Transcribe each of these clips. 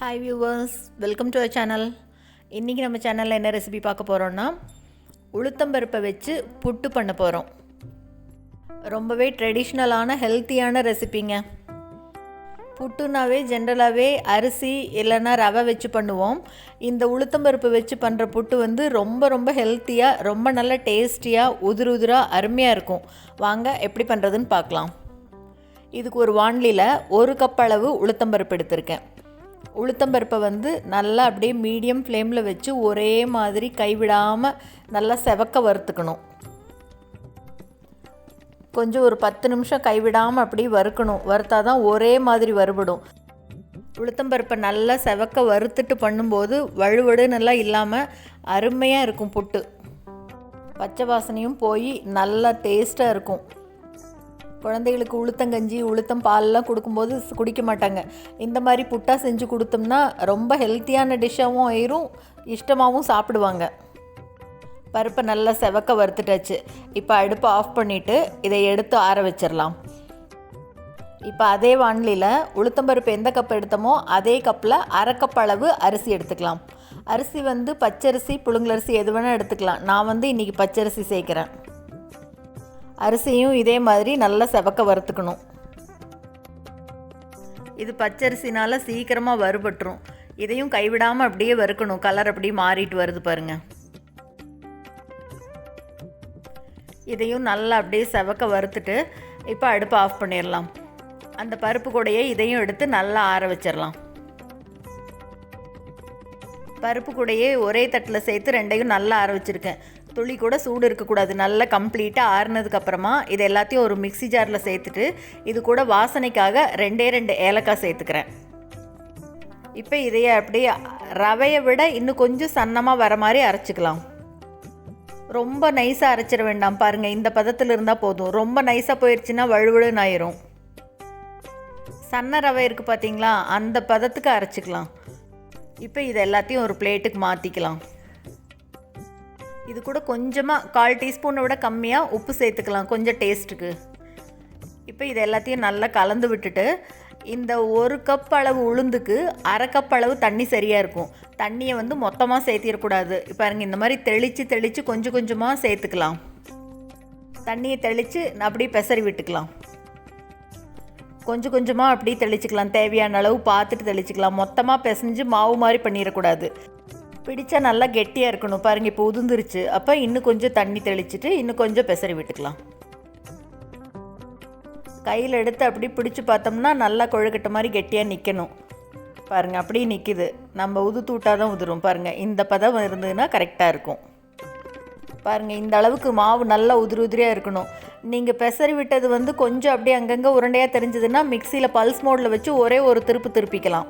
Hi viewers, welcome to our channel. இன்றைக்கி நம்ம சேனலில் என்ன ரெசிபி பார்க்க போகிறோன்னா, உளுத்தம்பருப்பை வச்சு புட்டு பண்ண போகிறோம். ரொம்பவே ட்ரெடிஷ்னலான ஹெல்த்தியான ரெசிபிங்க. புட்டுனாவே ஜென்ரலாகவே அரிசி இல்லைன்னா ரவை வச்சு பண்ணுவோம். இந்த உளுத்தம்பருப்பு வச்சு பண்ணுற புட்டு ரொம்ப ஹெல்த்தியாக, ரொம்ப நல்ல டேஸ்டியாக, உதிராக அருமையாக இருக்கும். வாங்க எப்படி பண்ணுறதுன்னு பார்க்கலாம். இதுக்கு ஒரு வாணலியில் 1 கப் அளவு உளுத்தம்பருப்பு எடுத்திருக்கேன். உளுத்தம்பருப்பை நல்லா அப்படியே மீடியம் ஃப்ளேமில் வச்சு ஒரே மாதிரி கைவிடாமல் நல்லா செவக்க வறுத்துக்கணும். கொஞ்சம் ஒரு 10 நிமிஷம் கைவிடாமல் அப்படி வறுக்கணும். வறுத்தா தான் ஒரே மாதிரி வறுபடும். உளுத்தம்பருப்பை நல்லா செவக்க வறுத்துட்டு பண்ணும்போது வழுவடு நல்லா இல்லாமல் அருமையாக இருக்கும் புட்டு. பச்சை வாசனையும் போய் நல்லா டேஸ்ட்டாக இருக்கும். குழந்தைகளுக்கு உளுத்தங்கஞ்சி, உளுத்தம் பாலெலாம் கொடுக்கும்போது குடிக்க மாட்டாங்க. இந்த மாதிரி புட்டாக செஞ்சு கொடுத்தோம்னா ரொம்ப ஹெல்த்தியான டிஷ்ஷாகவும் ஆயிரும், இஷ்டமாகவும் சாப்பிடுவாங்க. பருப்பை நல்லா செவக்க வறுத்துட்டாச்சு. இப்போ அடுப்பை ஆஃப் பண்ணிவிட்டு இதை எடுத்து ஆற வச்சிடலாம். இப்போ அதே வாணலியில் உளுத்தம்பருப்பு எந்த கப் எடுத்தோமோ அதே கப்பில் 1/2 கப் அளவு அரிசி எடுத்துக்கலாம். அரிசி பச்சரிசி, புழுங்கலரிசி எது வேணால் எடுத்துக்கலாம். நான் இன்றைக்கி பச்சரிசி சேர்க்குறேன். அரிசியும் இதே மாதிரி நல்லா செவக்க வறுத்துக்கணும். இது பச்சரிசினால் சீக்கிரமாக வறுபட்டுரும். இதையும் கைவிடாமல் அப்படியே வறுக்கணும். கலர் அப்படியே மாறிட்டு வருது பாருங்கள். இதையும் நல்லா அப்படியே செவக்க வறுத்துட்டு இப்போ அடுப்பை ஆஃப் பண்ணிடலாம். அந்த பருப்பு கூடையே இதையும் எடுத்து நல்லா ஆற வச்சிடலாம். பருப்பு கூடையே ஒரே தட்டில் சேர்த்து ரெண்டையும் நல்லா ஆற வச்சுருக்கேன். துளி கூட சூடு இருக்கக்கூடாது. நல்லா கம்ப்ளீட்டாக ஆறுனதுக்கப்புறமா இது எல்லாத்தையும் ஒரு மிக்ஸி ஜாரில் சேர்த்துட்டு இது கூட வாசனைக்காக 2 ஏலக்காய் சேர்த்துக்கிறேன். இப்போ இதையே அப்படியே ரவையை விட இன்னும் கொஞ்சம் சன்னமாக வர மாதிரி அரைச்சிக்கலாம். ரொம்ப நைஸாக அரைச்சிட வேண்டாம். பாருங்கள், இந்த பதத்தில் இருந்தால் போதும். ரொம்ப நைஸாக போயிடுச்சுன்னா வழுவழுன்னு ஆயிரும். சன்ன ரவை இருக்குது பார்த்தீங்களா, அந்த பதத்துக்கு அரைச்சிக்கலாம். இப்போ இது எல்லாத்தையும் ஒரு பிளேட்டுக்கு மாற்றிக்கலாம். இது கூட கொஞ்சமாக 1/4 டீஸ்பூனை விட கம்மியாக உப்பு சேர்த்துக்கலாம், கொஞ்சம் டேஸ்ட்டுக்கு. இப்போ இது எல்லாத்தையும் நல்லா கலந்து விட்டுட்டு இந்த 1 கப் அளவு உளுந்துக்கு 1/2 கப் அளவு தண்ணி சரியாக இருக்கும். தண்ணியை மொத்தமாக சேர்த்திடக்கூடாது. பாருங்க, இந்த மாதிரி தெளித்து கொஞ்சம் கொஞ்சமாக சேர்த்துக்கலாம். தண்ணியை தெளித்து அப்படியே பெசரி விட்டுக்கலாம். கொஞ்சம் கொஞ்சமாக அப்படியே தெளிச்சிக்கலாம். தேவையான அளவு பார்த்துட்டு தெளிச்சிக்கலாம். மொத்தமாக பிசைஞ்சு மாவு மாதிரி பண்ணிடக்கூடாது. பிடிச்சா நல்லா கெட்டியாக இருக்கணும். பாருங்கள், இப்போ உதிர்ந்துருச்சு. அப்போ இன்னும் கொஞ்சம் தண்ணி தெளிச்சுட்டு இன்னும் கொஞ்சம் பெசரி விட்டுக்கலாம். கையில் எடுத்து அப்படி பிடிச்சி பார்த்தோம்னா நல்லா கொழுக்கட்டை மாதிரி கெட்டியாக நிற்கணும். பாருங்கள், அப்படியே நிற்கிது. நம்ம உதுத்து விட்டால் தான் உதிரும். பாருங்கள், இந்த பதம் இருந்ததுன்னா கரெக்டாக இருக்கும். பாருங்கள், இந்த அளவுக்கு மாவு நல்லா உதிரியாக இருக்கணும். நீங்கள் பெசரி விட்டது கொஞ்சம் அப்படியே அங்கங்கே உருண்டையாக தெரிஞ்சதுன்னா மிக்சியில் பல்ஸ் மோடில் வச்சு ஒரே ஒரு திருப்பிக்கலாம்.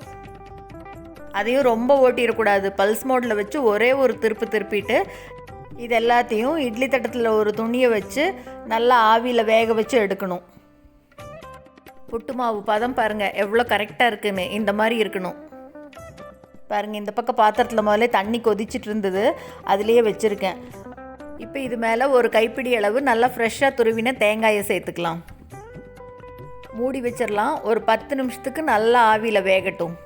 அதையும் ரொம்ப ஓட்டிடக்கூடாது. பல்ஸ் மோடில் வச்சு ஒரே ஒரு திருப்பிட்டு இது எல்லாத்தையும் இட்லி தட்டத்தில் ஒரு துணியை வச்சு நல்லா ஆவியில் வேக வச்சு எடுக்கணும். புட்டு மாவு பதம் பாருங்கள் எவ்வளோ கரெக்டாக இருக்குன்னு. இந்த மாதிரி இருக்கணும். பாருங்கள், இந்த பக்கம் பாத்திரத்தில் முதல்ல தண்ணி கொதிச்சிட்டு இருந்தது, அதுலேயே வச்சுருக்கேன். இப்போ இது மேலே ஒரு கைப்பிடி அளவு நல்லா ஃப்ரெஷ்ஷாக துருவின தேங்காயை சேர்த்துக்கலாம். மூடி வச்சிடலாம். ஒரு 10 நிமிஷத்துக்கு நல்லா ஆவியில் வேகட்டும்.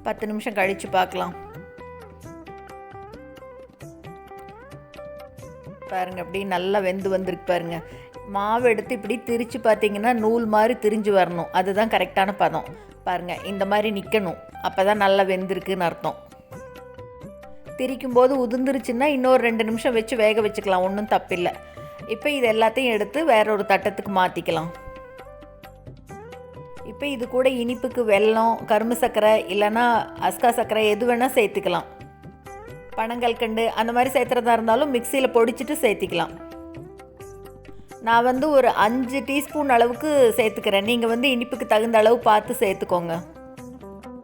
10 நிமிஷம் கழித்து பார்க்கலாம். பாருங்கள், அப்படி நல்லா வெந்து வந்திருக்கு. பாருங்கள், மாவு எடுத்து இப்படி திரித்து பார்த்தீங்கன்னா நூல் மாதிரி திரிஞ்சு வரணும். அதுதான் கரெக்டான பதம். பாருங்கள், இந்த மாதிரி நிற்கணும். அப்போ தான் நல்லா வெந்திருக்குன்னு அர்த்தம். திரிக்கும் போது உதிர்ந்துருச்சுன்னா இன்னொரு 2 நிமிஷம் வச்சு வேக வச்சுக்கலாம். ஒன்றும் தப்பில்லை. இப்போ இது எல்லாத்தையும் எடுத்து வேற ஒரு தட்டத்துக்கு மாற்றிக்கலாம். இப்போ இது கூட இனிப்புக்கு வெல்லம், கரும்பு சர்க்கரை இல்லைன்னா அஸ்கா சர்க்கரை எது வேணால் சேர்த்துக்கலாம். பனங்கல்கண்டு அந்த மாதிரி சேர்த்துறதா இருந்தாலும் மிக்சியில் பொடிச்சிட்டு சேர்த்திக்கலாம். நான் ஒரு 5 டீஸ்பூன் அளவுக்கு சேர்த்துக்கிறேன். நீங்கள் இனிப்புக்கு தகுந்த அளவு பார்த்து சேர்த்துக்கோங்க.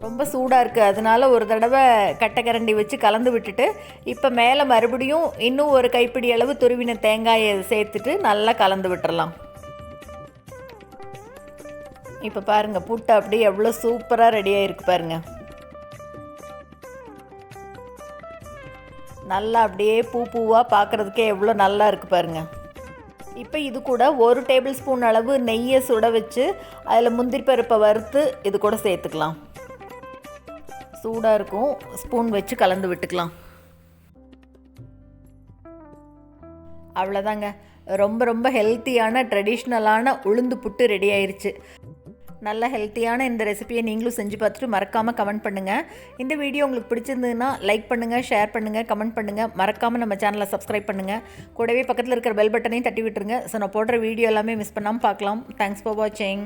ரொம்ப சூடாக இருக்குது, அதனால ஒரு தடவை கட்டைக்கரண்டி வச்சு கலந்து விட்டுட்டு இப்போ மேலே மறுபடியும் இன்னும் ஒரு கைப்பிடி அளவு துருவின தேங்காயை சேர்த்துட்டு நல்லா கலந்து விட்டுறலாம். இப்போ பாருங்கள், புட்டு அப்படியே எவ்வளோ சூப்பராக ரெடியாக இருக்குது. பாருங்கள், நல்லா அப்படியே பூவாக பார்க்குறதுக்கே எவ்வளோ நல்லா இருக்குது பாருங்கள். இப்போ இது கூட 1 டேபிள் ஸ்பூன் அளவு நெய்யை சுட வச்சு அதில் முந்திரி பருப்பை வறுத்து இது கூட சேர்த்துக்கலாம். சூடாக இருக்கும். ஸ்பூன் வச்சு கலந்து விட்டுக்கலாம். அவ்வளோதாங்க, ரொம்ப ரொம்ப ஹெல்த்தியான ட்ரெடிஷ்னலான உளுந்து புட்டு ரெடி ஆயிடுச்சு. நல்ல ஹெல்த்தியான இந்த ரெசிபியை நீங்களும் செஞ்சு பார்த்துட்டு மறக்காமல் கமெண்ட் பண்ணுங்கள். இந்த வீடியோ உங்களுக்கு பிடிச்சிருந்ததுன்னா லைக் பண்ணுங்கள், ஷேர் பண்ணுங்கள், கமெண்ட் பண்ணுங்கள். மறக்காமல் நம்ம சேனலை சப்ஸ்கிரைப் பண்ணுங்கள். கூடவே பக்கத்தில் இருக்கிற பெல் பட்டனையும் தட்டி விட்டுருங்க. ஸோ நான் போடுற வீடியோ எல்லாமே மிஸ் பண்ணாமல் பார்க்கலாம். தேங்க்ஸ் ஃபார் வாட்சிங்.